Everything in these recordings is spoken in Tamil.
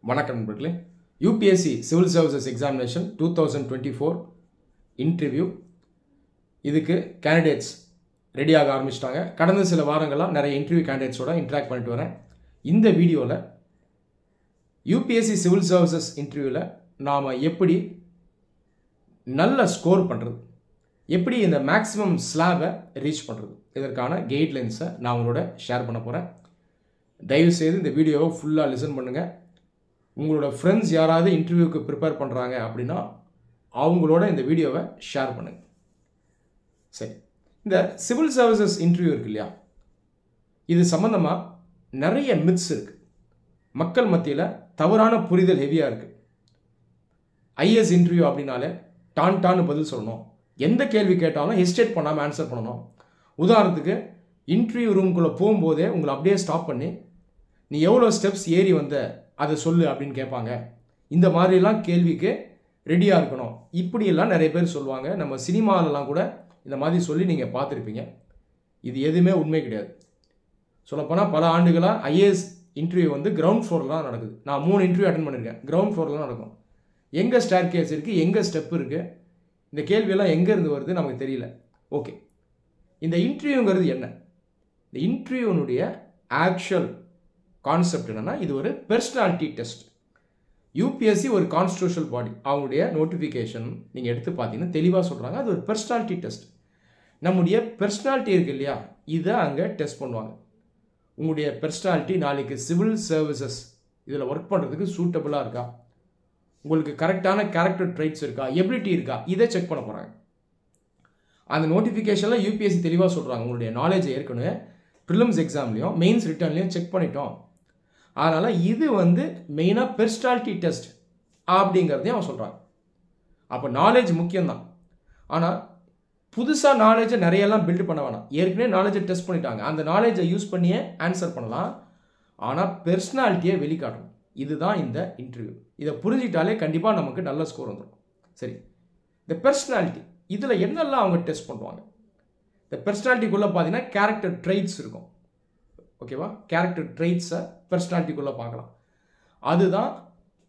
வணக்கம் நண்பர்களே. UPSC civil services examination 2024 interview இதுக்கு கேண்டிடேட்ஸ் ரெடியாக ஆரம்பிச்சிட்டாங்க. கடந்த சில வாரங்களாக நிறைய இன்டர்வியூ கேண்டிடேட்ஸோட இன்ட்ராக்ட் பண்ணிட்டு வரேன். இந்த வீடியோவில் யூபிஎஸ்சி சிவில் சர்வீசஸ் இன்டர்வியூவில் நாம் எப்படி நல்ல ஸ்கோர் பண்ணுறது, எப்படி இந்த மேக்ஸிமம் ஸ்லாபை ரீச் பண்ணுறது, இதற்கான கைட்லைன்ஸை நான் உங்களோட ஷேர் பண்ண போகிறேன். தயவுசெய்து இந்த வீடியோவை ஃபுல்லாக லிசன் பண்ணுங்கள். உங்களோட ஃப்ரெண்ட்ஸ் யாராவது இன்டர்வியூக்கு ப்ரிப்பேர் பண்ணுறாங்க அப்படின்னா அவங்களோட இந்த வீடியோவை ஷேர் பண்ணுங்கள். சரி, இந்த சிவில் சர்வீசஸ் இன்டர்வியூ இருக்கு இல்லையா, இது சம்மந்தமாக நிறைய மித்ஸ் இருக்குது. மக்கள் மத்தியில் தவறான புரிதல் ஹெவியாக இருக்குது. ஐஏஎஸ் இன்டர்வியூ அப்படின்னாலே டான்னு பதில் சொல்லணும், எந்த கேள்வி கேட்டாலும் ஹெசிடேட் பண்ணாமல் ஆன்சர் பண்ணணும். உதாரணத்துக்கு இன்டர்வியூ ரூம்குள்ளே போகும்போதே உங்களை அப்படியே ஸ்டாப் பண்ணி நீ எவ்வளோ ஸ்டெப்ஸ் ஏறி வந்த அதை சொல்லு அப்படின்னு கேட்பாங்க. இந்த மாதிரிலாம் கேள்விக்கு ரெடியாக இருக்கணும். இப்படியெல்லாம் நிறைய பேர் சொல்லுவாங்க. நம்ம சினிமாலெலாம் கூட இந்த மாதிரி சொல்லி நீங்கள் பார்த்துருப்பீங்க. இது எதுவுமே உண்மை கிடையாது. சொல்லப்போனால் பல ஆண்டுகளாக ஐஏஎஸ் இன்டர்வியூ வந்து கிரவுண்ட் ஃப்ளோரில் தான் நடக்குது. நான் 3 இன்டர்வியூ அட்டன் பண்ணியிருக்கேன். கிரவுண்ட் ஃப்ளோரில் தான் நடக்கும். எங்கே ஸ்டேர் கேஸ் இருக்குது, எங்கே ஸ்டெப் இருக்குது, இந்த கேள்வியெல்லாம் எங்கேருந்து வருது நமக்கு தெரியல. ஓகே, இந்த இன்டர்வியூங்கிறது என்ன? இந்த இன்டர்வியூனுடைய ஆக்சுவல் கான்செப்ட் என்னன்னா, இது ஒரு பெர்சனாலிட்டி டெஸ்ட். யூபிஎஸ்சி ஒரு கான்ஸ்டிடியூஷனல் பாடி. அவங்களுடைய நோட்டிஃபிகேஷன் நீங்கள் எடுத்து பார்த்தீங்கன்னா தெளிவாக சொல்கிறாங்க, அது ஒரு பெர்சனாலிட்டி டெஸ்ட். நம்முடைய பெர்சனாலிட்டி இருக்கு இல்லையா, இதை அங்கே டெஸ்ட் பண்ணுவாங்க. உங்களுடைய பெர்சனாலிட்டி நாளைக்கு சிவில் சர்வீசஸ் இதில் ஒர்க் பண்ணுறதுக்கு சூட்டபுளாக இருக்கா, உங்களுக்கு கரெக்டான கேரக்டர் ட்ரைட்ஸ் இருக்கா, எபிலிட்டி இருக்கா, இதை செக் பண்ண போகிறாங்க. அந்த நோட்டிஃபிகேஷனில் யூபிஎஸ்சி தெளிவாக சொல்கிறாங்க, உங்களுடைய நாலேஜை ஏற்கனவே ப்ரிலிம்ஸ் எக்ஸாம்லேயும் மெயின்ஸ் ரிட்டர்ன்லையும் செக் பண்ணிட்டோம். அதனால் இது வந்து மெயினாக பெர்சனாலிட்டி டெஸ்ட் அப்படிங்கிறதையும் அவன் சொல்கிறாங்க. அப்போ நாலேஜ் முக்கியம்தான். ஆனால் புதுசாக நாலேஜை நிறையெல்லாம் பில்டு பண்ண வேணாம். ஏற்கனவே நாலேஜை டெஸ்ட் பண்ணிட்டாங்க, அந்த நாலேஜை யூஸ் பண்ணியே ஆன்சர் பண்ணலாம். ஆனால் பெர்சனாலிட்டியை வெளிக்காட்டணும். இதுதான் இந்த இன்டர்வியூ. இதை புரிஞ்சிட்டாலே கண்டிப்பாக நமக்கு நல்ல ஸ்கோர் வந்துடும். சரி, இந்த பெர்சனாலிட்டி இதில் என்னெல்லாம் அவங்க டெஸ்ட் பண்ணுவாங்க? இந்த பெர்சனாலிட்டிக்குள்ளே பார்த்தீங்கன்னா கேரக்டர் ட்ரைட்ஸ் இருக்கும். ஓகேவா, கேரக்டர் ட்ரைட்ஸை பெர்சனாலிட்டிக்குள்ளே பார்க்கலாம். அதுதான்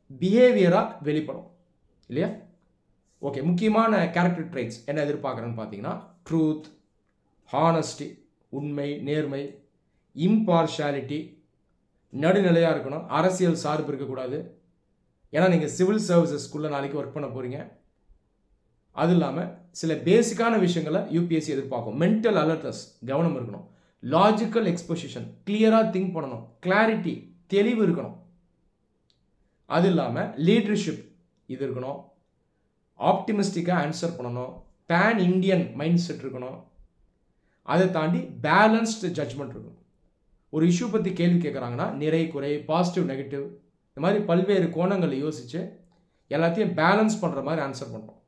பிஹேவியராக வெளிப்படும் இல்லையா? ஓகே, முக்கியமான கேரக்டர் ட்ரைட்ஸ் என்ன எதிர்பார்க்குறேன்னு பார்த்தீங்கன்னா, ட்ரூத், ஹானஸ்டி, உண்மை, நேர்மை, இம்பார்ஷாலிட்டி, நடுநிலையாக இருக்கணும், அரசியல் சார்பு இருக்கக்கூடாது. ஏன்னா நீங்கள் சிவில் சர்வீசஸ்க்குள்ளே நாளைக்கு ஒர்க் பண்ண போகிறீங்க. அது இல்லாமல் சில பேசிக்கான விஷயங்களை யூபிஎஸ்சி எதிர்பார்க்கும். மென்டல் அலர்ட்னஸ், கவனம் இருக்கணும். லாஜிக்கல் எக்ஸ்போசிஷன், கிளியராக திங்க் பண்ணணும். கிளாரிட்டி, தெளிவு இருக்கணும். அது இல்லாமல் லீடர்ஷிப் இது இருக்கணும். ஆப்டிமிஸ்டிக்காக ஆன்சர் பண்ணணும். பேன் இண்டியன் மைண்ட் செட் இருக்கணும். அதை தாண்டி பேலன்ஸ்டு ஜட்ஜ்மெண்ட் இருக்கணும். ஒரு இஷ்யூ பற்றி கேள்வி கேட்குறாங்கன்னா நிறை குறை, பாசிட்டிவ் நெகட்டிவ், இந்த மாதிரி பல்வேறு கோணங்களை யோசித்து எல்லாத்தையும் பேலன்ஸ் பண்ணுற மாதிரி ஆன்சர் பண்ணுறோம்.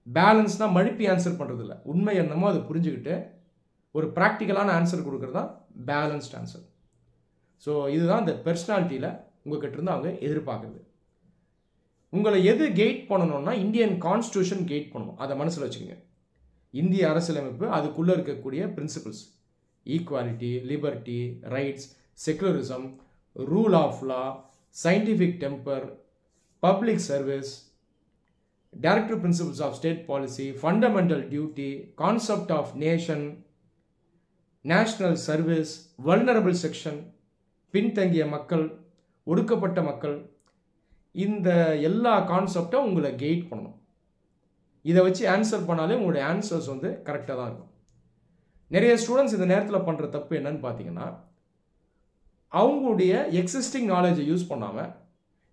பேலன்ஸ்னால் மழுப்பி ஆன்சர் பண்ணுறது இல்லை, உண்மை என்னமோ அதை புரிஞ்சுக்கிட்டு ஒரு ப்ராக்டிக்கலான ஆன்சர் கொடுக்குறது தான் பேலன்ஸ்ட் ஆன்சர். ஸோ இதுதான் இந்த பெர்சனாலிட்டியில் உங்கள்கிட்ட இருந்து அவங்க எதிர்பார்க்குறது. உங்களை எது கெயிட் பண்ணணும்னா இந்தியன் கான்ஸ்டியூஷன் கெயிட் பண்ணணும். அதை மனசில் வச்சுக்கோங்க. இந்திய அரசியலமைப்பு, அதுக்குள்ளே இருக்கக்கூடிய principles, equality, liberty, rights, secularism, rule of law, scientific temper, public service, directive principles of state policy, fundamental duty, concept of nation, national service, vulnerable section, பின்தங்கிய மக்கள், ஒடுக்கப்பட்ட மக்கள், இந்த எல்லா கான்செப்டும் உங்களை கெயிட் பண்ணணும். இதை வச்சு ஆன்சர் பண்ணாலே உங்களுடைய ஆன்சர்ஸ் வந்து கரெக்டாக தான் இருக்கும். நிறைய ஸ்டூடெண்ட்ஸ் இந்த நேரத்தில் பண்ணுற தப்பு என்னன்னு பார்த்தீங்கன்னா, அவங்களுடைய எக்ஸிஸ்டிங் நாலேஜை யூஸ் பண்ணாமல்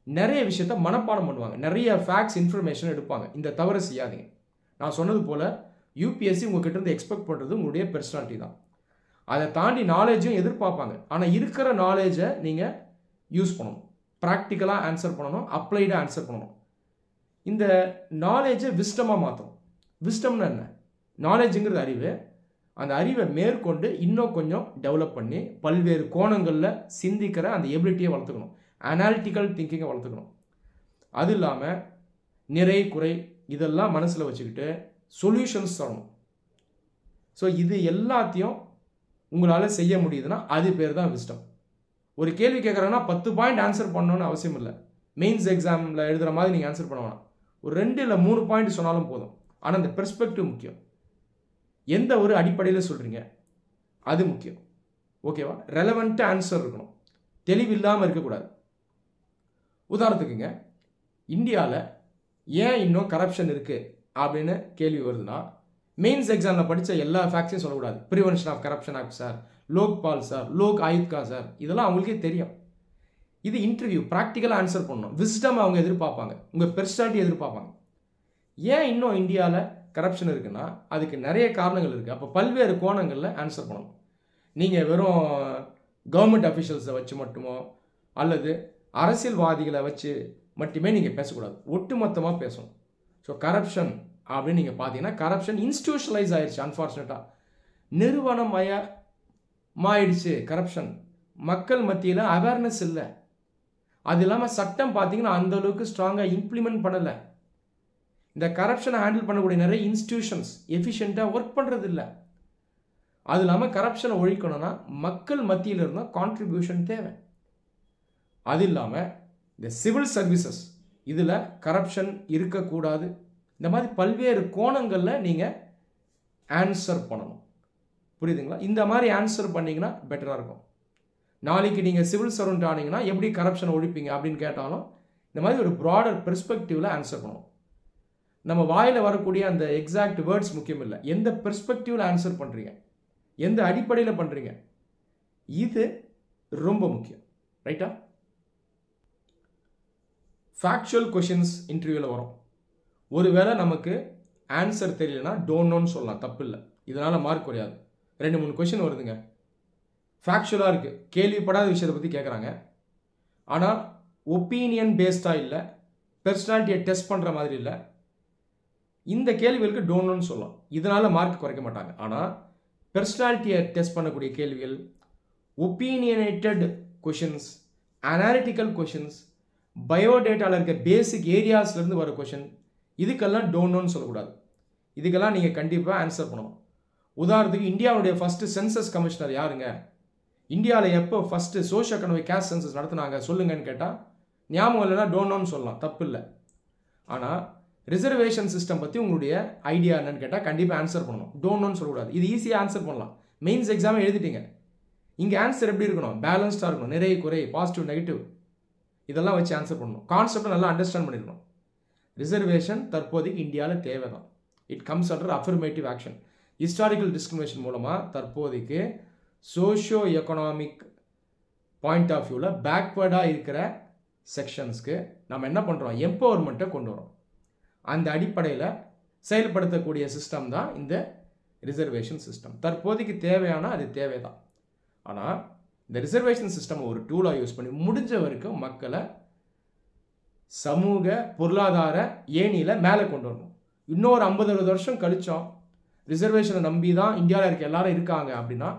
நிறைய விஷயத்த மனப்பாடம் பண்ணுவாங்க. நிறைய ஃபேக்ட்ஸ், இன்ஃபர்மேஷன் எடுப்பாங்க. இந்த தவறை செய்யாதீங்க. நான் சொன்னது போல் யூபிஎஸ்சி உங்ககிட்ட இருந்து எக்ஸ்பெக்ட் பண்ணுறது உங்களுடைய பெர்சனாலிட்டி தான். அதை தாண்டி நாலேஜும் எதிர்பார்ப்பாங்க. ஆனால் இருக்கிற நாலேஜை நீங்கள் யூஸ் பண்ணணும், ப்ராக்டிக்கலாக ஆன்சர் பண்ணணும், அப்ளைடாக ஆன்சர் பண்ணணும். இந்த நாலேஜை விஸ்டமாக மாற்றணும். விஸ்டம்னா என்ன? நாலேஜுங்கிறது அறிவு. அந்த அறிவை மேற்கொண்டு இன்னும் கொஞ்சம் டெவலப் பண்ணி பல்வேறு கோணங்களில் சிந்திக்கிற அந்த எபிலிட்டியை வளர்த்துக்கணும். அனாலிட்டிக்கல் திங்கிங்கை வளர்த்துக்கணும். அது இல்லாமல் நிறை குறை இதெல்லாம் மனசில் வச்சுக்கிட்டு சொல்யூஷன்ஸ் தரணும். ஸோ இது எல்லாத்தையும் உங்களால் செய்ய முடியுதுன்னா அது பேர் தான் விஸ்டம். ஒரு கேள்வி கேட்குறாங்கன்னா 10 பாயிண்ட் ஆன்சர் பண்ணணும்னு அவசியம் இல்லை. மெயின்ஸ் எக்ஸாமில் எழுதுகிற மாதிரி நீங்கள் ஆன்சர் பண்ண வேணாம். ஒரு 2 இல்லை 3 பாயிண்ட் சொன்னாலும் போதும். ஆனால் அந்த பெர்ஸ்பெக்டிவ் முக்கியம். எந்த ஒரு அடிப்படையில் சொல்கிறீங்க அது முக்கியம். ஓகேவா? ரெலவெண்ட்டாக ஆன்சர் இருக்கணும், தெளிவில்லாமல் இருக்கக்கூடாது. உதாரணத்துக்குங்க, இந்தியாவில் ஏன் இன்னும் கரப்ஷன் இருக்குது அப்படின்னு கேள்வி வருதுன்னா, மெயின்ஸ் எக்ஸாமில் படித்த எல்லா ஃபேக்ட்ஸையும் சொல்லக்கூடாது. Prevention of corruption act sir, Lokpal sir, Lok Ayukta sir, இதெல்லாம் அவங்களுக்கே தெரியும். இது இன்டர்வியூ, ப்ராக்டிக்கலாக ஆன்சர் பண்ணணும். விஸ்டம் அவங்க எதிர்பார்ப்பாங்க, உங்கள் பெர்சனாலிட்டி எதிர்பார்ப்பாங்க. ஏன் இன்னும் இந்தியாவில் கரப்ஷன் இருக்குன்னா அதுக்கு நிறைய காரணங்கள் இருக்குது. அப்போ பல்வேறு கோணங்களில் ஆன்சர் பண்ணணும். நீங்கள் வெறும் கவர்மெண்ட் அஃபிஷியல்ஸை வச்சு மட்டுமோ அல்லது அரசியல்வாதிகளை வச்சு மட்டுமே நீங்கள் பேசக்கூடாது, ஒட்டுமொத்தமாக பேசணும். ஸோ கரப்ஷன் அப்படின்னு நீங்கள் பார்த்தீங்கன்னா, கரப்ஷன் இன்ஸ்டிடியூஷனலைஸ் ஆயிடுச்சு. அன்ஃபார்ச்சுனேட்டாக நிறுவனமயமாயிடுச்சு கரப்ஷன். மக்கள் மத்தியில் அவேர்னஸ் இல்லை. அது இல்லாமல் சட்டம் பார்த்தீங்கன்னா அந்தளவுக்கு ஸ்ட்ராங்காக இம்ப்ளிமெண்ட் பண்ணலை. இந்த கரப்ஷனை ஹேண்டில் பண்ணக்கூடிய நிறைய இன்ஸ்டிடியூஷன்ஸ் எஃபிஷியண்ட்டாக ஒர்க் பண்ணுறது இல்லை. அது இல்லாமல் கரப்ஷனை ஒழிக்கணும்னா மக்கள் மத்தியில் இருந்தால் கான்ட்ரிபியூஷன் தேவை. அது இல்லாமல் இந்த சிவில் சர்வீசஸ் இதில் கரப்ஷன் இருக்கக்கூடாது. இந்த மாதிரி பல்வேறு கோணங்களில் நீங்கள் ஆன்சர் பண்ணணும். புரியுதுங்களா? இந்த மாதிரி ஆன்சர் பண்ணிங்கன்னா பெட்டராக இருக்கும். நாளைக்கு நீங்கள் சிவில் சர்வெண்ட் ஆனீங்கன்னா எப்படி கரப்ஷனை ஒழிப்பீங்க அப்படின்னு கேட்டாலும் இந்த மாதிரி ஒரு ப்ராடர் பெர்ஸ்பெக்டிவில் ஆன்சர் பண்ணணும். நம்ம வாயில் வரக்கூடிய அந்த எக்ஸாக்ட் வேர்ட்ஸ் முக்கியம் இல்லை, எந்த பெர்ஸ்பெக்டிவில் ஆன்சர் பண்ணுறீங்க, எந்த அடிப்படையில் பண்ணுறீங்க, இது ரொம்ப முக்கியம். ரைட்டா? ஃபேக்சுவல் கொஷின்ஸ் இன்டர்வியூவில் வரும். ஒருவேளை நமக்கு ஆன்சர் தெரியலனா டோன்ட் நோன்னு சொல்லலாம், தப்பு இல்லை. இதனால் மார்க் குறையாது. 2-3 கொஷின் வருதுங்க, ஃபேக்சுவலாக இருக்குது, கேள்விப்படாத விஷயத்தை பற்றி கேட்குறாங்க. ஆனால் ஒப்பீனியன் பேஸ்டாக இல்லை, பெர்சனாலிட்டியை டெஸ்ட் பண்ணுற மாதிரி இல்லை. இந்த கேள்விகளுக்கு டோன்ட் நோன்னு சொல்லலாம், இதனால் மார்க் குறைக்க மாட்டாங்க. ஆனால் பெர்சனாலிட்டியை டெஸ்ட் பண்ணக்கூடிய கேள்விகள், ஒப்பீனியனேட்டட் கொஷின்ஸ், அனாலிட்டிக்கல் கொஷின்ஸ், பயோடேட்டாவில் இருக்க பேசிக் ஏரியாஸ்லேருந்து வர கொஷின், இதுக்கெல்லாம் டோன்ட் நோன்னு சொல்லக்கூடாது. இதுக்கெல்லாம் நீங்கள் கண்டிப்பாக ஆன்சர் பண்ணணும். உதாரணத்துக்கு இந்தியாவுடைய ஃபஸ்ட்டு சென்சஸ் கமிஷனர் யாருங்க, இந்தியாவில் எப்போ first socio economic caste census நடத்துனாங்க சொல்லுங்கன்னு கேட்டால் ஞாபகம் இல்லைன்னா டோன்ட் நோன்னு சொல்லலாம், தப்பு இல்லை. ஆனால் ரிசர்வேஷன் சிஸ்டம் பற்றி உங்களுடைய ஐடியா என்னன்னு கேட்டால் கண்டிப்பாக ஆன்சர் பண்ணணும், டோன்ட் நோன்னு சொல்லக்கூடாது. இது ஈஸியாக ஆன்சர் பண்ணலாம். மெயின்ஸ் எக்ஸாமே எழுதிட்டீங்க, இங்கே ஆன்சர் எப்படி இருக்கணும், பேலன்ஸ்டாக இருக்கணும், நிறைய குறை, பாசிட்டிவ் நெகட்டிவ் இதெல்லாம் வச்சு ஆன்சர் பண்ணணும். கான்செப்டை நல்லா அண்டர்ஸ்டாண்ட் பண்ணிடணும். ரிசர்வேஷன் தற்போதைக்கு இந்தியாவில் தேவை தான். It comes under affirmative action. Historical discrimination மூலமாக தற்போதைக்கு சோஷியோ எக்கனாமிக் பாயிண்ட் ஆஃப் வியூவில் பேக்வேர்டாக இருக்கிற செக்ஷன்ஸ்க்கு நம்ம என்ன பண்ணுறோம், எம்பவர்மெண்ட்டை கொண்டு வரோம். அந்த அடிப்படையில் செயல்படுத்தக்கூடிய சிஸ்டம் தான் இந்த ரிசர்வேஷன் சிஸ்டம். தற்போதைக்கு தேவையான அது தேவை தான். ஆனால் இந்த ரிசர்வேஷன் சிஸ்டம் ஒரு டூலாக யூஸ் பண்ணி முடிஞ்ச வரைக்கும் மக்களை சமூக பொருளாதார ஏணியில் மேலே கொண்டு வரணும். இன்னொரு 50-60 வருஷம் கழிச்சோம் ரிசர்வேஷனை நம்பி தான் இந்தியாவில் இருக்க எல்லாரும் இருக்காங்க அப்படின்னா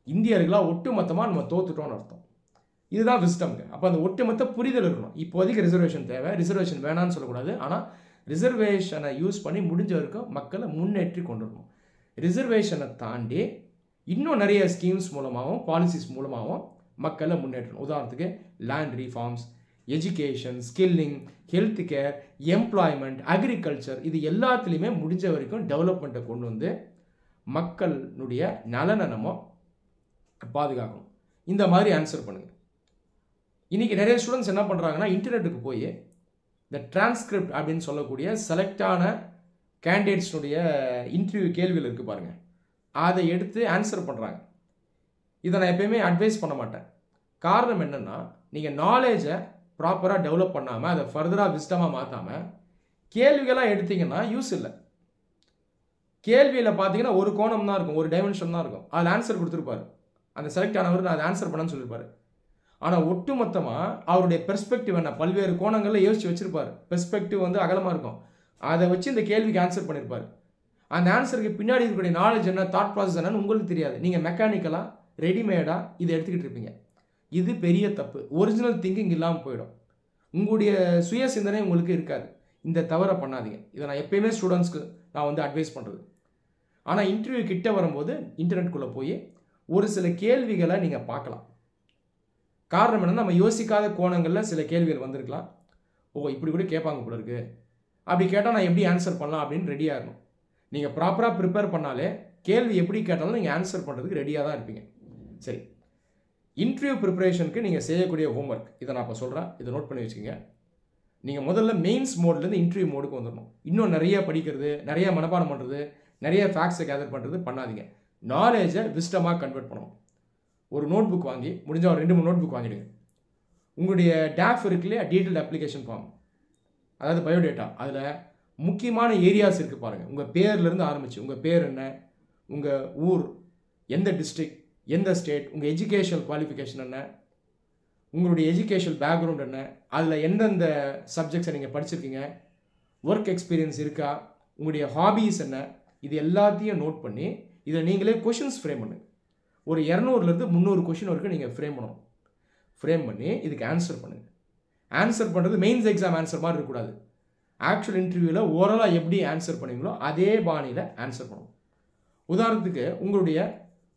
இந்தியர்களாக ஒட்டுமொத்தமாக நம்ம தோத்துட்டோம்னு அர்த்தம். இதுதான் விஸ்டம்ங்க. அப்போ அந்த ஒட்டுமொத்த புரிதல் இருக்கணும். இப்போதைக்கு ரிசர்வேஷன் தேவை, ரிசர்வேஷன் வேணான்னு சொல்லக்கூடாது. ஆனால் ரிசர்வேஷனை யூஸ் பண்ணி முடிஞ்ச வரைக்கும் மக்களை முன்னேற்றி கொண்டு வரணும். ரிசர்வேஷனை தாண்டி இன்னும் நிறைய ஸ்கீம்ஸ் மூலமாகவும் பாலிசிஸ் மூலமாகவும் மக்களை முன்னேற்றணும். உதாரணத்துக்கு land reforms, education, skilling, health care, employment, agriculture, இது எல்லாத்துலேயுமே முடிஞ்ச வரைக்கும் டெவலப்மெண்ட்டை கொண்டு வந்து மக்களுடைய நலனை நம்ம பாதுகாக்கணும். இந்த மாதிரி ஆன்சர் பண்ணுங்கள். இன்றைக்கி நிறைய ஸ்டூடெண்ட்ஸ் என்ன பண்ணுறாங்கன்னா, இன்டர்நெட்டுக்கு போய் இந்த டிரான்ஸ்கிரிப்ட் அப்படின்னு சொல்லக்கூடிய செலக்டான கேண்டிடேட்ஸ்னுடைய இன்டர்வியூ கேள்விகள் இருக்குது பாருங்கள், அதை எடுத்து ஆன்சர் பண்ணுறாங்க. இதை நான் எப்பயுமே அட்வைஸ் பண்ண மாட்டேன். காரணம் என்னென்னா, நீங்கள் நாலேஜை ப்ராப்பராக டெவலப் பண்ணாமல் அதை ஃபர்தராக விஸ்டமாக மாற்றாமல் கேள்விகளாக எடுத்தீங்கன்னா யூஸ் இல்லை. கேள்வியில் பார்த்தீங்கன்னா ஒரு கோணம் தான் இருக்கும், ஒரு டைமென்ஷன் தான் இருக்கும். அதில் ஆன்சர் கொடுத்துருப்பாரு அந்த செலக்ட் ஆனவர், நான் அதை ஆன்சர் பண்ணேன்னு சொல்லியிருப்பாரு. ஆனால் ஒட்டுமொத்தமாக அவருடைய பெர்ஸ்பெக்டிவ் என்ன, பல்வேறு கோணங்களில் யோசிச்சு வச்சிருப்பார். பெர்ஸ்பெக்டிவ் வந்து அகலமாக இருக்கும், அதை வச்சு இந்த கேள்விக்கு ஆன்சர் பண்ணியிருப்பார். அந்த ஆன்சருக்கு பின்னாடி இருக்கக்கூடிய நாலேஜ் என்ன, தாட் ப்ராசஸ் என்னன்னு உங்களுக்கு தெரியாது. நீங்கள் மெக்கானிக்கலாக ரெடிமேடாக இதை எடுத்துக்கிட்டு இருப்பீங்க. இது பெரிய தப்பு. ஒரிஜினல் திங்கிங் இல்லாமல் போயிடும். உங்களுடைய சுய சிந்தனை உங்களுக்கு இருக்காது. இந்த தவறை பண்ணாதீங்க. இதை நான் எப்பயுமே ஸ்டூடெண்ட்ஸ்க்கு நான் வந்து அட்வைஸ் பண்ணுறது. ஆனால் இன்டர்வியூ கிட்ட வரும்போது இன்டர்நெட்குள்ளே போய் ஒரு சில கேள்விகளை நீங்கள் பார்க்கலாம். காரணம் என்னன்னா, நம்ம யோசிக்காத கோணங்களில் சில கேள்விகள் வந்திருக்கலாம். ஓ இப்படி கூட கேட்பாங்க போல இருக்கு, அப்படி கேட்டால் நான் எப்படி ஆன்சர் பண்ணலாம் அப்படின்னு ரெடியாக இருக்கணும். நீங்கள் ப்ராப்பராக ப்ரிப்பேர் பண்ணாலே கேள்வி எப்படி கேட்டாலும் நீங்கள் ஆன்சர் பண்ணுறதுக்கு ரெடியாக தான் இருப்பீங்க. சரி, இன்டர்வியூ ப்ரிப்பரேஷனுக்கு நீங்கள் செய்யக்கூடிய ஹோம்ஒர்க் இதை நான் இப்போ சொல்கிறேன், இதை நோட் பண்ணி வச்சுக்கோங்க. நீங்கள் முதல்ல மெயின்ஸ் மோட்லேருந்து இன்டர்வியூ மோடுக்கு வந்துடணும். இன்னும் நிறைய படிக்கிறது, நிறைய மனப்பாடம் பண்ணுறது, நிறைய ஃபேக்ட்ஸை கேதர் பண்ணுறது பண்ணாதீங்க. நாலேஜை விஸ்டமாக கன்வெர்ட் பண்ணணும். ஒரு நோட் புக் வாங்கி, முடிஞ்சால் ஒரு 2-3 நோட் புக் வாங்கிடுங்க. உங்களுடைய DAF இருக்கு இல்லையா, டீட்டெயில்டு அப்ளிகேஷன் ஃபார்ம், அதாவது பயோடேட்டா, அதில் முக்கியமான ஏரியாஸ் இருக்குது பாருங்கள். உங்கள் பேர்லேருந்து ஆரம்பிச்சு, உங்கள் பேர் என்ன, உங்கள் ஊர், எந்த டிஸ்ட்ரிக்ட், எந்த ஸ்டேட், உங்கள் எஜுகேஷனல் குவாலிஃபிகேஷன் என்ன, உங்களுடைய எஜுகேஷனல் பேக்ரவுண்ட் என்ன, அதில் எந்தெந்த சப்ஜெக்ட்ஸை நீங்கள் படிச்சிருக்கீங்க, ஒர்க் எக்ஸ்பீரியன்ஸ் இருக்கா, உங்களுடைய ஹாபீஸ் என்ன, இது எல்லாத்தையும் நோட் பண்ணி இதில் நீங்களே கொஷின்ஸ் ஃப்ரேம் பண்ணுங்க. ஒரு 200லேருந்து 300 கொஷின் வரைக்கும் நீங்கள் ஃப்ரேம் பண்ணணும். ஃப்ரேம் பண்ணி இதுக்கு ஆன்சர் பண்ணுங்கள். ஆன்சர் பண்ணுறது மெயின்ஸ் எக்ஸாம் ஆன்சர் மாதிரி இருக்கக்கூடாது. ஆக்சுவல் இன்டர்வியூவில் ஓரலாக எப்படி ஆன்சர் பண்ணீங்களோ அதே பாணியில் ஆன்சர் பண்ணணும். உதாரணத்துக்கு உங்களுடைய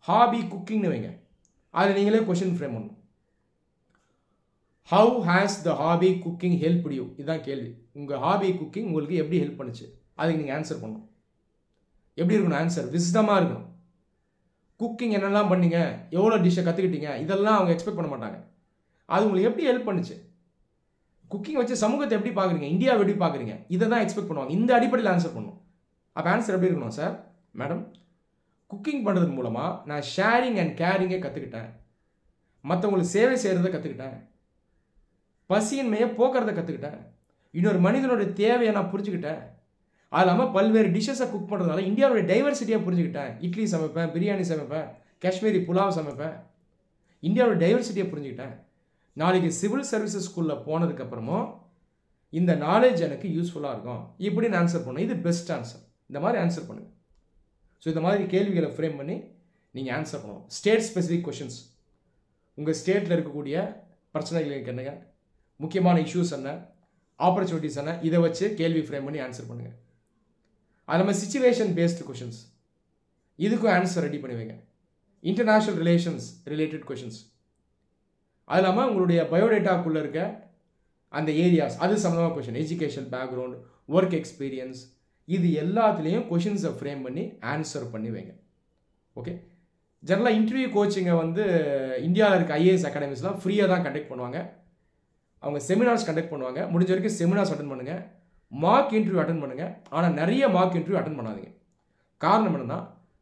ஹாபி குக்கிங்னு வைங்க, அதில் நீங்களே கொஷின் ஃப்ரேம் பண்ணணும். How has the hobby cooking help you, இதுதான் கேள்வி. உங்கள் ஹாபி குக்கிங் உங்களுக்கு எப்படி ஹெல்ப் பண்ணுச்சு, அதுக்கு நீங்கள் ஆன்சர் பண்ணணும். எப்படி இருக்கணும் ஆன்சர்? விஸ்டமாக இருக்கணும். குக்கிங் என்னெல்லாம் பண்ணீங்க, எவ்வளோ டிஷ்ஷை கற்றுக்கிட்டீங்க, இதெல்லாம் அவங்க எக்ஸ்பெக்ட் பண்ண மாட்டாங்க. அது உங்களுக்கு எப்படி ஹெல்ப் பண்ணுச்சு, குக்கிங் வச்சு சமூகத்தை எப்படி பார்க்குறீங்க, இந்தியாவை எப்படி பார்க்குறீங்க, இதை தான் எக்ஸ்பெக்ட் பண்ணுவாங்க. இந்த அடிப்படையில் ஆன்சர் பண்ணணும். அப்போ ஆன்சர் எப்படி இருக்கணும்? சார் மேடம், குக்கிங் பண்ணுறது மூலமாக நான் ஷேரிங் அண்ட் கேரிங்கை கற்றுக்கிட்டேன், மற்றவங்களுக்கு சேவை செய்கிறத கற்றுக்கிட்டேன், பசியின்மையை போக்குறத கற்றுக்கிட்டேன், இன்னொரு மனிதனுடைய தேவையை நான் புரிஞ்சுக்கிட்டேன், அது இல்லாமல் பல்வேறு டிஷ்ஷஸை குக் பண்ணுறதுனால இந்தியாவுடைய டைவர்சிட்டியாக புரிஞ்சுக்கிட்டேன். இட்லி சமைப்பேன், பிரியாணி சமைப்பேன், காஷ்மீரி புலாவ் சமைப்பேன், இந்தியாவோட டைவர்சிட்டியை புரிஞ்சுக்கிட்டேன். நாளைக்கு சிவில் சர்வீசஸ் ஸ்கூலில் போனதுக்கப்புறமும் இந்த நாலேஜ் எனக்கு யூஸ்ஃபுல்லாக இருக்கும், இப்படின்னு ஆன்சர் பண்ணணும். இது பெஸ்ட் ஆன்சர். இந்த மாதிரி ஆன்சர் பண்ணுங்கள். ஸோ இந்த மாதிரி கேள்விகளை ஃப்ரேம் பண்ணி நீங்கள் ஆன்சர் பண்ணணும். ஸ்டேட் ஸ்பெசிஃபிக் கொஷின்ஸ், உங்கள் ஸ்டேட்டில் இருக்கக்கூடிய பிரச்சனைகளுக்கு என்னங்க, முக்கியமான இஷ்யூஸ் என்ன, ஆப்பர்ச்சுனிட்டிஸ் என்ன, இதை வச்சு கேள்வி ஃப்ரேம் பண்ணி ஆன்சர் பண்ணுங்கள். அது நம்ம சிச்சுவேஷன் பேஸ்டு கொஷின்ஸ், இதுக்கும் ஆன்சர் ரெடி பண்ணி வைங்க. இன்டர்நேஷ்னல் ரிலேஷன்ஸ் ரிலேட்டட் கொஷின்ஸ், அது இல்லாமல் உங்களுடைய பயோடேட்டாக்குள்ளே இருக்க அந்த ஏரியாஸ், அது சம்மந்தமாக question, education background, work experience, இது எல்லாத்துலேயும் கொஷின்ஸை ஃப்ரேம் பண்ணி ஆன்சர் பண்ணி வைங்க. ஓகே, ஜெனரலாக இன்டர்வியூ கோச்சிங்கை வந்து இந்தியாவில் இருக்க IAS அகாடமிஸ்லாம் ஃப்ரீயாக தான் கண்டக்ட் பண்ணுவாங்க. அவங்க செமினார்ஸ் கண்டக்ட் பண்ணுவாங்க. முடிஞ்ச வரைக்கும் செமினார்ஸ் அட்டன் பண்ணுங்கள், மார்க் இன்டர்வியூ அட்டன் பண்ணுங்கள். ஆனால் நிறைய மார்க் இன்டர்வியூ அட்டன் பண்ணாதீங்க. காரணம் என்னென்னா,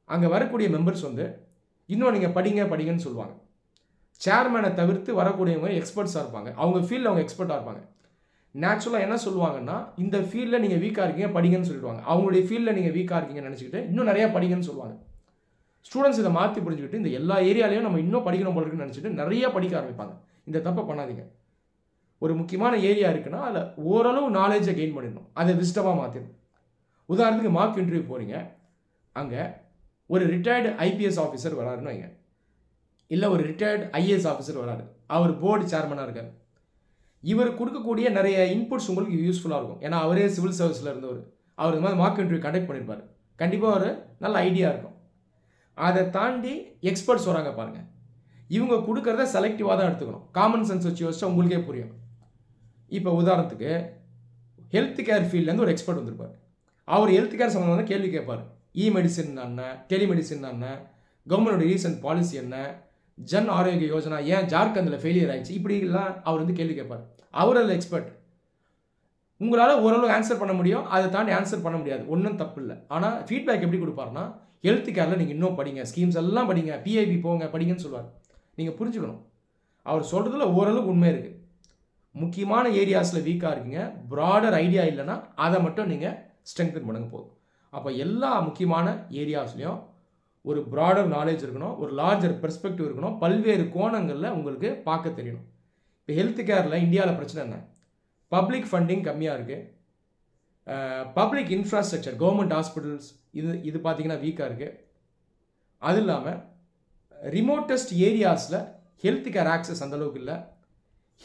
அங்கே வரக்கூடிய மெம்பர்ஸ் வந்து இன்னும் நீங்கள் படிங்கன்னு சொல்லுவாங்க. சேர்மேனை தவிர்த்து வரக்கூடியவங்க எக்ஸ்பர்ட்ஸாக இருப்பாங்க, அவங்க ஃபீல்டில் அவங்க எக்ஸ்பர்ட்டாக இருப்பாங்க. நேச்சுரலாக என்ன சொல்லுவாங்கன்னா, இந்த ஃபீல்டில் நீங்கள் வீக்காக இருக்கீங்க படிங்கன்னு சொல்லிடுவாங்க. அவங்களுடைய ஃபீல்டில் நீங்கள் வீக்காக இருக்கீங்கன்னு நினச்சிக்கிட்டு இன்னும் நிறையா படிங்கன்னு சொல்லுவாங்க. ஸ்டூடெண்ட்ஸ் இதை மாற்றி புரிஞ்சுக்கிட்டு இந்த எல்லா ஏரியாலையும் நம்ம இன்னும் படிக்கணும் போல இருக்குன்னு நினச்சிட்டு நிறைய படிக்க ஆரம்பிப்பாங்க. இந்த தப்பை பண்ணாதீங்க. ஒரு முக்கியமான ஏரியா இருக்குன்னா அதில் ஓரளவு நாலேஜை கெயின் பண்ணிடணும், அதை விஸ்டமாக மாற்றிடணும். உதாரணத்துக்கு மார்க் இன்டர்வியூ போகிறீங்க, அங்கே ஒரு ரிட்டையர்டு IPS ஆஃபீஸர் வராருன்னு வைங்க, இல்லை ஒரு ரிட்டையர்டு IAS ஆஃபீஸர் வராரு, அவர் போர்டு சேர்மனாக இருக்கார். இவர் கொடுக்கக்கூடிய நிறைய இன்புட்ஸ் உங்களுக்கு யூஸ்ஃபுல்லாக இருக்கும். ஏன்னா அவரே சிவில் சர்வீஸில் இருந்தவர், அவர் இந்த மாதிரி மார்க் இன்டர்வியூ கண்டக்ட் பண்ணியிருப்பார். கண்டிப்பாக ஒரு நல்ல ஐடியா இருக்கும். அதை தாண்டி எக்ஸ்பர்ட்ஸ் வராங்க பாருங்கள், இவங்க கொடுக்குறத செலக்டிவாக தான் எடுத்துக்கணும். காமன் சென்ஸ் வச்சு யோசிச்சா உங்களுக்கே புரியும். இப்போ உதாரணத்துக்கு ஹெல்த் கேர் ஃபீல்ட்லேருந்து ஒரு எக்ஸ்பர்ட் வந்திருப்பார். அவர் ஹெல்த் கேர் சம்மந்தமான கேள்வி கேட்பார். இமெடிசின் என்ன, டெலிமெடிசின் என்ன, கவர்மெண்டோட ரீசன்ட் பாலிசி என்ன, ஜன் ஆரோக்கிய யோஜனா ஏன் ஜார்க்கண்டில் ஃபெயிலியர் ஆயிடுச்சு, இப்படிலாம் அவர் வந்து கேள்வி கேட்பார். அவர் அதில் எக்ஸ்பர்ட். உங்களால் ஓரளவு ஆன்சர் பண்ண முடியும், அதை தாண்டி ஆன்சர் பண்ண முடியாது, ஒன்றும் தப்பு இல்லை. ஆனால் ஃபீட்பேக் எப்படி கொடுப்பாருன்னா, ஹெல்த் கேரில் நீங்கள் இன்னும் படிங்க, ஸ்கீம்ஸ் எல்லாம் படிங்க, PIB போங்க படிங்கன்னு சொல்லுவார். நீங்கள் புரிஞ்சுக்கணும், அவர் சொல்கிறதுல ஓரளவுக்கு உண்மை இருக்குது. முக்கியமான ஏரியாஸில் வீக்காக இருக்கீங்க, ப்ராடர் ஐடியா இல்லைன்னா அதை மட்டும் நீங்கள் ஸ்ட்ரெங்தன் பண்ணுங்க போதும். அப்போ எல்லா முக்கியமான ஏரியாஸ்லையும் ஒரு ப்ராடர் நாலேஜ் இருக்கணும், ஒரு லார்ஜர் பெர்ஸ்பெக்டிவ் இருக்கணும், பல்வேறு கோணங்களில் உங்களுக்கு பார்க்க தெரியணும். இப்போ ஹெல்த் கேரில் இந்தியாவில் பிரச்சனை என்ன, பப்ளிக் ஃபண்டிங் கம்மியாக இருக்குது, பப்ளிக் இன்ஃப்ராஸ்ட்ரக்சர் கவர்மெண்ட் ஹாஸ்பிட்டல்ஸ் இது பார்த்தீங்கன்னா வீக்காக இருக்குது. அது இல்லாமல் ரிமோட்டஸ்ட் ஏரியாஸில் ஹெல்த் கேர் ஆக்சஸ் அந்தளவுக்கு இல்லை.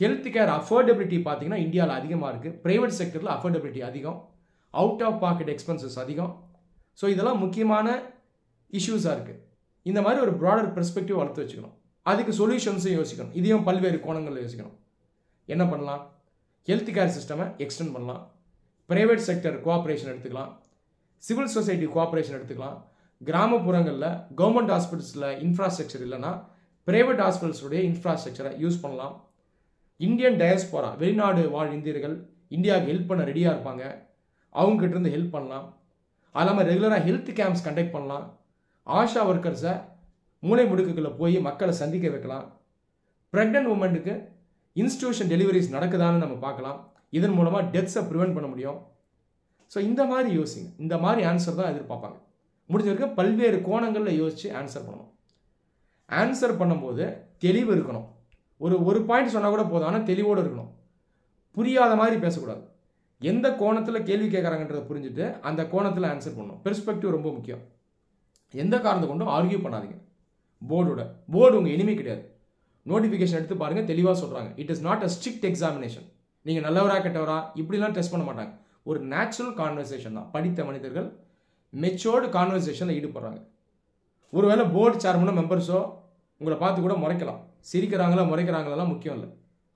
ஹெல்த் கேர் அஃபோர்டபிலிட்டி பார்த்தீங்கன்னா இந்தியாவில் அதிகமாக இருக்குது. ப்ரைவேட் செக்டரில் அஃபோர்டபிலிட்டி அதிகம், அவுட் ஆஃப் பாக்கெட் எக்ஸ்பென்சஸ் அதிகம். ஸோ இதெல்லாம் முக்கியமான இஷ்யூஸாக இருக்குது. இந்த மாதிரி ஒரு ப்ராடர் பெர்ஸ்பெக்டிவ் வளர்த்து வச்சுக்கணும். அதுக்கு சொல்யூஷன்ஸும் யோசிக்கணும். இதையும் பல்வேறு கோணங்களில் யோசிக்கணும். என்ன பண்ணலாம்? ஹெல்த் கேர் சிஸ்டமை எக்ஸ்டெண்ட் பண்ணலாம், ப்ரைவேட் செக்டர் கோஆப்ரேஷன் எடுத்துக்கலாம், சிவில் சொசைட்டி கோஆப்ரேஷன் எடுத்துக்கலாம். கிராமப்புறங்களில் கவர்மெண்ட் ஹாஸ்பிட்டல்ஸில் இன்ஃப்ராஸ்ட்ரக்சர் இல்லைன்னா ப்ரைவேட் ஹாஸ்பிட்டல்ஸுடைய இன்ஃப்ராஸ்ட்ரக்சரை யூஸ் பண்ணலாம். இந்தியன் டயஸ்போரா, வெளிநாடு வாழ் இந்தியர்கள் இந்தியாவுக்கு ஹெல்ப் பண்ண ரெடியாக இருப்பாங்க, அவங்ககிட்ட இருந்து ஹெல்ப் பண்ணலாம். அது இல்லாமல் ரெகுலராக ஹெல்த் கேம்ப்ஸ் கண்டக்ட் பண்ணலாம். ஆஷா ஒர்க்கர்ஸை மூளை முடுக்குகளில் போய் மக்களை சந்திக்க வைக்கலாம். ப்ரெக்னென்ட் உமனுக்கு இன்ஸ்டிடியூஷன் டெலிவரிஸ் நடக்குதான்னு நம்ம பார்க்கலாம். இதன் மூலமாக டெத்ஸை ப்ரிவென்ட் பண்ண முடியும். ஸோ இந்த மாதிரி யோசிங்க. இந்த மாதிரி ஆன்சர் தான் எதிர்பார்ப்பாங்க. முடிஞ்ச வரைக்கும் பல்வேறு கோணங்களில் யோசித்து ஆன்சர் பண்ணணும். ஆன்சர் பண்ணும்போது தெளிவு இருக்கணும். ஒரு பாயிண்ட் சொன்னால் கூட போதும், ஆனால் தெளிவோடு இருக்கணும். புரியாத மாதிரி பேசக்கூடாது. எந்த கோணத்தில் கேள்வி கேட்குறாங்கன்றதை புரிஞ்சுட்டு அந்த கோணத்தில் ஆன்சர் பண்ணணும். பெர்ஸ்பெக்டிவ் ரொம்ப முக்கியம். எந்த காரணத்தை கொண்டும் ஆர்கியூ பண்ணாதீங்க. போர்டு உங்கள் எனிமி கிடையாது. நோட்டிஃபிகேஷன் எடுத்து பாருங்கள், தெளிவாக சொல்கிறாங்க. It is not a strict examination. நீங்கள் நல்லவரா கெட்டவரா இப்படிலாம் டெஸ்ட் பண்ண மாட்டாங்க. ஒரு நேச்சுரல் கான்வர்சேஷன் தான். படித்த மனிதர்கள் மெச்சோர்டு கான்வர்சேஷனில் ஈடுபடுறாங்க. ஒருவேளை போர்டு சேர்மனோ மெம்பர்ஸோ உங்களை பார்த்து கூட முறைக்கலாம். சிரிக்கிறாங்களா முறைக்கிறாங்களெல்லாம் முக்கியம் இல்லை.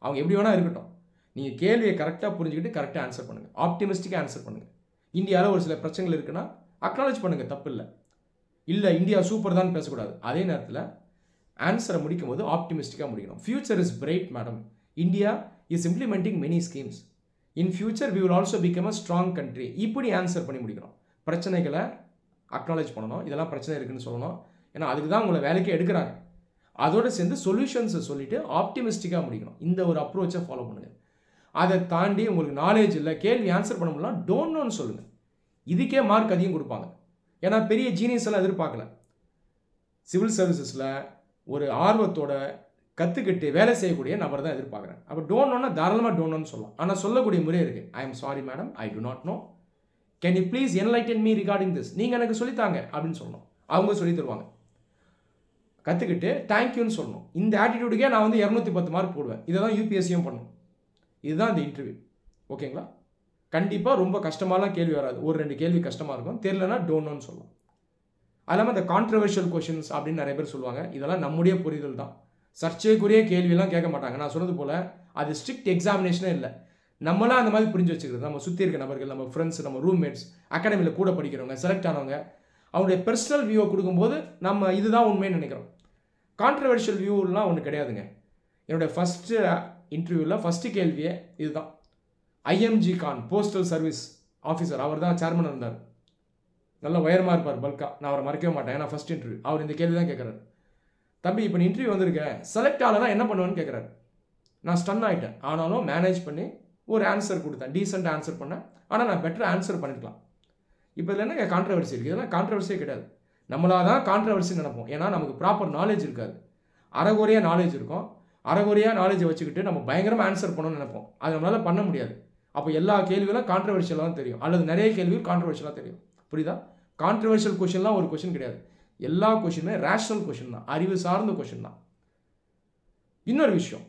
அவங்க எப்படி வேணால் இருக்கட்டும். நீங்கள் கேள்வியை கரெக்டாக புரிஞ்சுக்கிட்டு கரெக்டாக ஆன்சர் பண்ணுங்கள். ஆப்டிமிஸ்டிக்காக ஆன்சர் பண்ணுங்கள். இந்தியாவில் ஒரு சில பிரச்சனைகள் இருக்குன்னா அக்னாலேஜ் பண்ணுங்கள், தப்பு இல்லை. இல்லை இந்தியா சூப்பர் தான் பேசக்கூடாது. அதே நேரத்தில் ஆன்சரை முடிக்கும் போது ஆப்டிமிஸ்டிக்காக முடிக்கணும். Future is bright madam. India is implementing many schemes. In future we will also become a strong country. இப்படி ஆன்சர் பண்ணி முடிக்கணும். பிரச்சனைகளை அக்னாலேஜ் பண்ணணும். இதெல்லாம் பிரச்சனை இருக்குன்னு சொல்லணும். ஏன்னா அதுக்கு தான் உங்களை வேலைக்கே எடுக்கிறாங்க. அதோடு சேர்ந்து சொல்யூஷன்ஸை சொல்லிவிட்டு ஆப்டிமிஸ்டிக்காக முடிக்கணும். இந்த ஒரு அப்ரோச்சை ஃபாலோ பண்ணுங்கள். அதை தாண்டி உங்களுக்கு நாலேஜ் இல்லை, கேள்வி ஆன்சர் பண்ண முடியலாம், டோன்ட் நோன்னு சொல்லுங்கள். இதுக்கே மார்க் அதிகம் கொடுப்பாங்க. ஏன்னா பெரிய ஜீனியஸ் எல்லாம் எதிர்பார்க்கல. சிவில் சர்வீசஸில் ஒரு ஆர்வத்தோட கற்றுக்கிட்டு வேலை செய்யக்கூடிய நபர் தான் எதிர்பார்க்குறேன். அப்போ டோன்ட் நோன்னா தாராளமாக டோன்ட் நோன்னு சொல்லலாம். ஆனால் சொல்லக்கூடிய முறை இருக்குது. I am sorry madam, I do not know, can you please enlighten me regarding this. நீங்கள் எனக்கு சொல்லித்தாங்க அப்படின்னு சொல்லணும். அவங்க சொல்லி தருவாங்க. கற்றுக்கிட்டு தேங்க்யூன்னு சொல்லணும். இந்த ஆட்டிடியூடுக்கே நான் வந்து 210 மார்க் போடுவேன். இதை தான் யூபிஎஸ்சியும் பண்ணணும். இதுதான் இந்த இன்டர்வியூ. ஓகேங்களா? கண்டிப்பாக ரொம்ப கஷ்டமாலாம் கேள்வி வராது. ஒரு 2 கேள்வி கஷ்டமாக இருக்கும். தெரியலனா டோன்ட் நோன்னு சொல்லலாம். அது இல்லாமல் இந்த கான்ட்ரவர்ஷியல் கொஷின்ஸ் அப்படின்னு நிறைய பேர் சொல்லுவாங்க. இதெல்லாம் நம்முடைய புரிதல் தான். சர்ச்சைக்குரிய கேள்வியெல்லாம் கேட்க மாட்டாங்க. நான் சொன்னது போல் அது ஸ்ட்ரிக்ட் எக்ஸாமினேஷனே இல்லை. நம்மளாம் அந்த மாதிரி புரிஞ்சு வச்சுக்கிறது. நம்ம சுற்றி இருக்க நபர்கள், நம்ம ஃப்ரெண்ட்ஸ், நம்ம ரூம்மேட்ஸ், அகாடமியில் கூட படிக்கிறவங்க, செலக்ட் ஆனவங்க, அவங்களுடைய பர்சனல் வியூவை கொடுக்கும்போது நம்ம இதுதான் உண்மைன்னு நினைக்கிறோம். கான்ட்ரவர்ஷியல் வியூலாம் ஒன்று கிடையாதுங்க. என்னுடைய ஃபஸ்ட்டு இன்டர்வியூவில் ஃபஸ்ட்டு கேள்வியே இதுதான். IMG Khan postal service officer, அவர் தான் சேர்மன் இருந்தார். நல்லா உயரமாக இருப்பார், பல்கா. நான் அவரை மறக்கவே மாட்டேன். ஏன்னா ஃபஸ்ட் இன்டர்வியூ அவர் இந்த கேள்வி தான் கேட்குறாரு. தம்பி இப்போ நீ இன்டர்வியூ வந்திருக்கேன், செலக்ட் ஆகலைன்னா என்ன பண்ணுவேன்னு கேட்குறாரு. நான் ஸ்டன் ஆகிட்டேன். ஆனாலும் மேனேஜ் பண்ணி ஒரு ஆன்சர் கொடுத்தேன். டீசெண்டாக ஆன்சர் பண்ணேன். ஆனால் நான் பெட்டராக ஆன்சர் பண்ணிக்கலாம். இப்போ இதில் என்ன கான்ட்ரவர்சி இருக்குது? இதெல்லாம் கான்ட்ரவர்சியே கிடையாது. நம்மளாக தான் கான்ட்ரவர்சி நினைப்போம். ஏன்னா நமக்கு ப்ராப்பர் நாலேஜ் இருக்காது. அரைகுறையாக நாலேஜ் இருக்கும். அரைகுறையாக நாலேஜை வச்சுக்கிட்டு நம்ம பயங்கரமாக ஆன்சர் பண்ணணும்னு நினைப்போம். அது நம்மளால் பண்ண முடியாது. அப்போ எல்லா கேள்விகளும் கான்ட்ரவர்ஷியலாக தான் தெரியும், அல்லது நிறைய கேள்விகள் கான்ட்ரவர்ஷியலாக தெரியும். புரியுதா? கான்ட்ரவர்ஷியல் கொஷின்லாம் ஒரு கொஷின் கிடையாது. எல்லா கொஷினுமே ரேஷனல் கொஷின் தான், அறிவு சார்ந்த கொஷின் தான். இன்னொரு விஷயம்,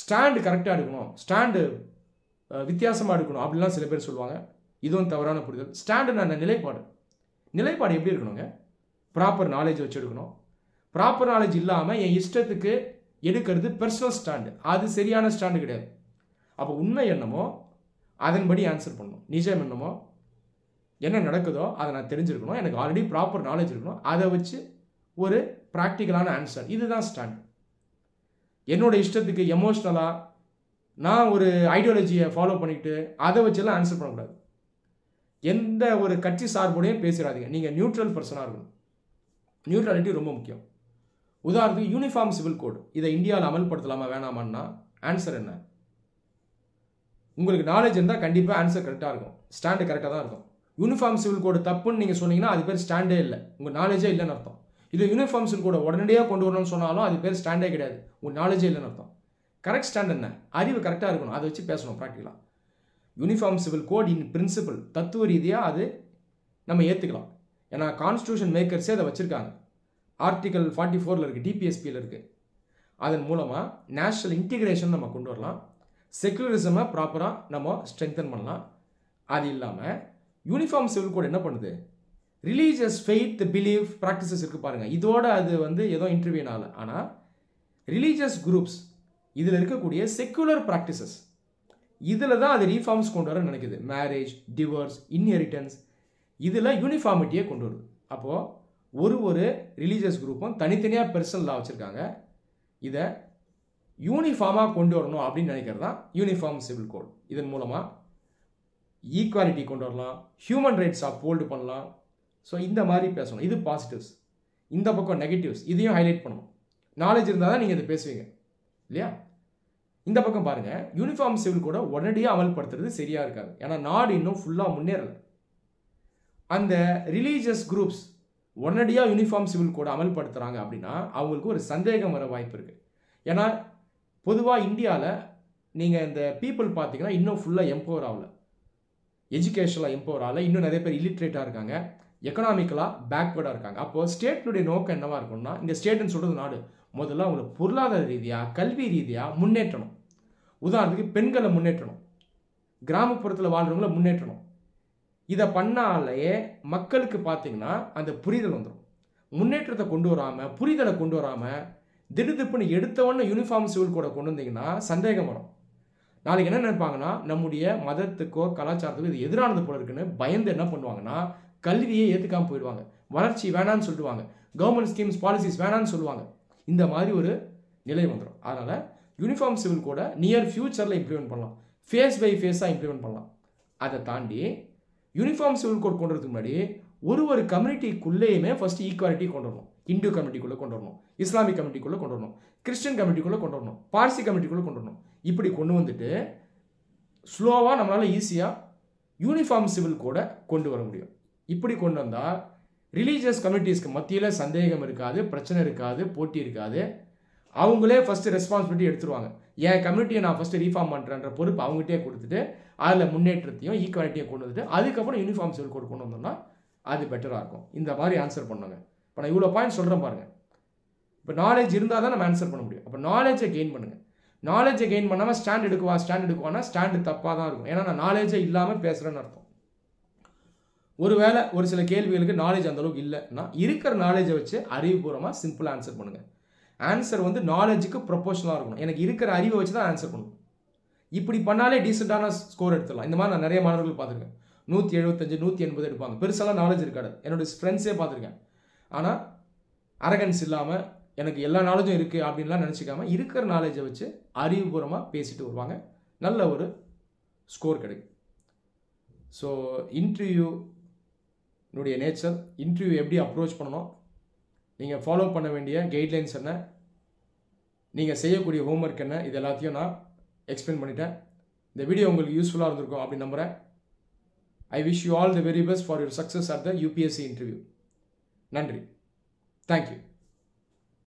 ஸ்டாண்டு கரெக்டாக எடுக்கணும், ஸ்டாண்டு வித்தியாசமாக எடுக்கணும் அப்படிலாம் சில பேர் சொல்லுவாங்க. இதுவும் தவறான புரிதல். ஸ்டாண்டுன்னா நிலைப்பாடு. நிலைப்பாடு எப்படி இருக்கணுங்க? ப்ராப்பர் நாலேஜ் வச்சு எடுக்கணும். ப்ராப்பர் நாலேஜ் இல்லாமல் என் இஷ்டத்துக்கு எடுக்கிறது பர்சனல் ஸ்டாண்டு. அது சரியான ஸ்டாண்டு கிடையாது. அப்போ உண்மை என்னமோ அதன்படி ஆன்சர் பண்ணணும். நிஜம் என்னமோ என்ன நடக்குதோ அதை நான் தெரிஞ்சிருக்கணும். எனக்கு ஆல்ரெடி ப்ராப்பர் நாலேஜ் இருக்கணும். அதை வச்சு ஒரு ப்ராக்டிக்கலான ஆன்சர். இதுதான் ஸ்டாண்ட். என்னோட இஷ்டத்துக்கு எமோஷ்னலாக நான் ஒரு ஐடியாலஜியை ஃபாலோ பண்ணிக்கிட்டு அதை வச்செல்லாம் ஆன்சர் பண்ணக்கூடாது. எந்த ஒரு கட்சி சார்போடையும் பேசிடாதீங்க. நீங்கள் நியூட்ரல் பர்சனாக இருக்கணும். நியூட்ரலிட்டி ரொம்ப முக்கியம். உதாரணத்துக்கு யூனிஃபார்ம் சிவில் கோடு, இதை இந்தியாவில் அமல்படுத்தலாமா வேணாமான்னா ஆன்சர் என்ன? உங்களுக்கு நாலேஜ் இருந்தால் கண்டிப்பாக ஆன்சர் கரெக்டாக இருக்கும். ஸ்டாண்டு கரெக்டாக தான் இருக்கும். யூனிஃபார்ம் சிவில் கோடு தப்புன்னு நீங்கள் சொன்னீங்கன்னா அது பேர் ஸ்டாண்டே இல்லை, உங்கள் நாலேஜே இல்லைன்னு அர்த்தம். இது யூனிஃபார்ம் சிவில் கோடை உடனடியாக கொண்டு வரணும்னு சொன்னாலும் அது பேர் ஸ்டாண்டே கிடையாது, உங்கள் நாலேஜே இல்லைன்னு அர்த்தம். கரெக்ட் ஸ்டாண்ட் என்ன? அறிவு கரெக்டாக இருக்கணும். அதை வச்சு பேசணும் ப்ராக்டிக்கலாக. யூனிஃபார்ம் சிவில் கோட் இன் பிரின்சிபல், தத்துவ ரீதியாக அது நம்ம ஏற்றுக்கலாம். ஏன்னா கான்ஸ்டியூஷன் மேக்கர்ஸே அதை வச்சுருக்காங்க. ஆர்டிகல் 44 இருக்குது, டிபிஎஸ்பியில் இருக்குது. அதன் மூலமாக நேஷனல் இன்டிகிரேஷன் நம்ம கொண்டு வரலாம். செக்குலரிசமை ப்ராப்பராக நம்ம ஸ்ட்ரெங்தன் பண்ணலாம். அது இல்லாமல் யூனிஃபார்ம் சிவில் கோட் என்ன பண்ணுது? ரிலீஜியஸ் ஃபெய்த் பிலீஃப் ப்ராக்டிசஸ் இருக்குது பாருங்கள். இதோட அது ஏதோ இன்டர்வியூனால. ஆனால் ரிலீஜியஸ் குரூப்ஸ் இதில் இருக்கக்கூடிய செக்குலர் ப்ராக்டிசஸ் இதில் தான் அது ரீஃபார்ம்ஸ் கொண்டு வர நினைக்குது. மேரேஜ், டிவோர்ஸ், இன்ஹெரிட்டன்ஸ் இதில் யூனிஃபார்மிட்டியை கொண்டு வருது. அப்போது ஒரு ரிலீஜியஸ் குரூப்பும் தனித்தனியாக பெர்சனல் லா வச்சுருக்காங்க. இதை யூனிஃபார்மாக கொண்டு வரணும் அப்படின்னு நினைக்கிறது தான் யூனிஃபார்ம் சிவில் கோட். இதன் மூலமாக ஈக்குவாலிட்டி கொண்டு வரலாம், ஹியூமன் ரைட்ஸ் அப்போல்டு பண்ணலாம். ஸோ இந்த மாதிரி பேசணும். இது பாசிட்டிவ்ஸ். இந்த பக்கம் நெகட்டிவ்ஸ் இதையும் ஹைலைட் பண்ணணும். நாலேஜ் இருந்தால் தான் நீங்கள் இதை பேசுவீங்க இல்லையா? இந்த பக்கம் பாருங்கள், யூனிஃபார்ம் சிவில் கோடை உடனடியாக அமல்படுத்துறது சரியாக இருக்காது. ஏன்னா நாடு இன்னும் ஃபுல்லாக முன்னேறலை. அந்த ரிலீஜியஸ் குரூப்ஸ் உடனடியாக யூனிஃபார்ம் சிவில் கோடை அமல்படுத்துகிறாங்க அப்படின்னா அவங்களுக்கு ஒரு சந்தேகம் வர வாய்ப்பு இருக்குது. ஏன்னா பொதுவாக இந்தியாவில் நீங்கள் இந்த பீப்புள் பார்த்தீங்கன்னா இன்னும் ஃபுல்லாக எம்பவர் ஆகலை, எஜுகேஷனில் எம்பவர் ஆகலை. இன்னும் நிறைய பேர் இல்லிட்ரேட்டாக இருக்காங்க, எக்கனாமிக்கலாக பேக்வேர்டாக இருக்காங்க. அப்போது ஸ்டேட்னுடைய நோக்கம் என்னவாக இருக்கும்னா, இந்த ஸ்டேட்டுன்னு சொல்கிறது நாடு முதல்ல அவங்களுக்கு பொருளாதார ரீதியாக, கல்வி ரீதியாக முன்னேற்றணும். உதாரணத்துக்கு பெண்களை முன்னேற்றணும், கிராமப்புறத்தில் வாழ்கிறவங்களை முன்னேற்றணும். இதை பண்ணாலேயே மக்களுக்கு பார்த்தீங்கன்னா அந்த புரிதல் வந்துடும். முன்னேற்றத்தை கொண்டு வராமல், புரிதலை கொண்டு வராமல் திடுதிப்புன்னு எடுத்தவொன்னே யூனிஃபார்ம் சிவில் கோடை கொண்டு வந்தீங்கன்னா சந்தேகம் வரும். நாளைக்கு என்ன நினைப்பாங்கன்னா, நம்முடைய மதத்துக்கோ கலாச்சாரத்துக்கோ இது எதிரானது போல இருக்குன்னு பயந்து என்ன பண்ணுவாங்கன்னா கல்வியை ஏற்றுக்காமல் போயிடுவாங்க, வளர்ச்சி வேணான்னு சொல்லிடுவாங்க, கவர்மெண்ட் ஸ்கீம்ஸ் பாலிசிஸ் வேணான்னு சொல்லுவாங்க. இந்த மாதிரி ஒரு நிலை வந்துடும். அதனால் யூனிஃபார்ம் சிவில் கோடை நியர் ஃபியூச்சரில் இம்ப்ளிமெண்ட் பண்ணலாம், ஃபேஸ் பை ஃபேஸாக இம்ப்ளிமெண்ட் பண்ணலாம். அதை தாண்டி யூனிஃபார்ம் சிவில் கோட் கொண்டு வரதுக்கு முன்னாடி ஒரு கம்யூனிட்டிக்குள்ளேயுமே ஃபஸ்ட்டு ஈக்குவாலிட்டி கொண்டு வரணும். இந்து கம்யூனிட்டிக்குள்ளே கொண்டு வரணும், இஸ்லாமிக் கம்யூனிட்டிக்குள்ளே கொண்டு வரணும், கிறிஸ்டின் கம்யூனிட்டிக்குள்ளே கொண்டு வரணும், பார்சி கம்யூனிட்டிக்குள்ளே கொண்டு வரணும். இப்படி கொண்டு வந்துட்டு ஸ்லோவாக நம்மளால் ஈஸியாக யூனிஃபார்ம் சிவில் கோடை கொண்டு வர முடியும். இப்படி கொண்டு வந்தால் ரிலீஜியஸ் கம்யூனிட்டிஸ்க்கு மத்தியில் சந்தேகம் இருக்காது, பிரச்சனை இருக்காது, போட்டி இருக்காது. அவங்களே ஃபஸ்ட்டு ரெஸ்பான்சிபிலிட்டி எடுத்துருவாங்க. என் கம்யூனிட்டியை நான் ஃபஸ்ட்டு ரீஃபார்ம் பண்ணுறேன்ற பொறுப்பு அவங்ககிட்டே கொடுத்துட்டு அதில் முன்னேற்றத்தையும் ஈக்குவாலிட்டியும் கொண்டு வந்துட்டு அதுக்கப்புறம் யூனிஃபார்ம் சிவில் கோட் கொண்டு வந்தோம்னா அது பெட்டராக இருக்கும். இந்த மாதிரி ஆன்சர் பண்ணுங்க. இப்போ நான் இவ்வளோ பாயிண்ட் சொல்கிறேன் பாருங்கள். இப்போ நாலேஜ் இருந்தால் தான் நம்ம ஆன்சர் பண்ண முடியும். அப்போ நாலேஜை கெயின் பண்ணுங்கள். நாலேஜை கெயின் பண்ணாமல் ஸ்டாண்ட் எடுக்குவானா ஸ்டாண்டு தப்பாக தான் இருக்கும். ஏன்னா நான் நாலேஜே இல்லாமல் பேசுகிறேன்னு அர்த்தம். ஒருவேளை ஒரு சில கேள்விகளுக்கு நாலேஜ் அந்தளவுக்கு இல்லைன்னா இருக்கிற நாலேஜை வச்சு அறிவுபூர்வமாக சிம்பிளாக ஆன்சர் பண்ணுங்கள். ஆன்சர் வந்து நாலேஜுக்கு ப்ரொபோஷனலாக இருக்கணும். எனக்கு இருக்கிற அறிவை வச்சு தான் ஆன்சர் பண்ணணும். இப்படி பண்ணாலே டீசெண்டான ஸ்கோர் எடுத்துடலாம். இந்த மாதிரி நான் நிறைய மாணவர்கள் பார்த்துருக்கேன். 175 180 எடுப்பாங்க. பெருசாலாம் நாலேஜ் இருக்காது. என்னோடய ஃப்ரெண்ட்ஸே பார்த்துருக்கேன். ஆனால் அரகன்ஸ் இல்லாமல் எனக்கு எல்லா நாலேஜும் இருக்குது அப்படின்லாம் நினச்சிக்காம இருக்கிற நாலேஜை வச்சு அறிவுபூர்வமாக பேசிட்டு வருவாங்க. நல்ல ஒரு ஸ்கோர் கிடைக்கும். ஸோ இன்டர்வியூனுடைய நேச்சர், இன்டர்வியூ எப்படி அப்ரோச் பண்ணணும், நீங்கள் ஃபாலோ பண்ண வேண்டிய கைட்லைன்ஸ் என்ன, நீங்கள் செய்யக்கூடிய ஹோம்ஒர்க் என்ன, இது எல்லாத்தையும் நான் எக்ஸ்பிளைன் பண்ணிட்டேன். இந்த வீடியோ உங்களுக்கு யூஸ்ஃபுல்லாக இருந்திருக்கும் அப்படின்னு நம்புகிறேன். I wish you all the very best for your success at the UPSC interview. நன்றி. Thank you.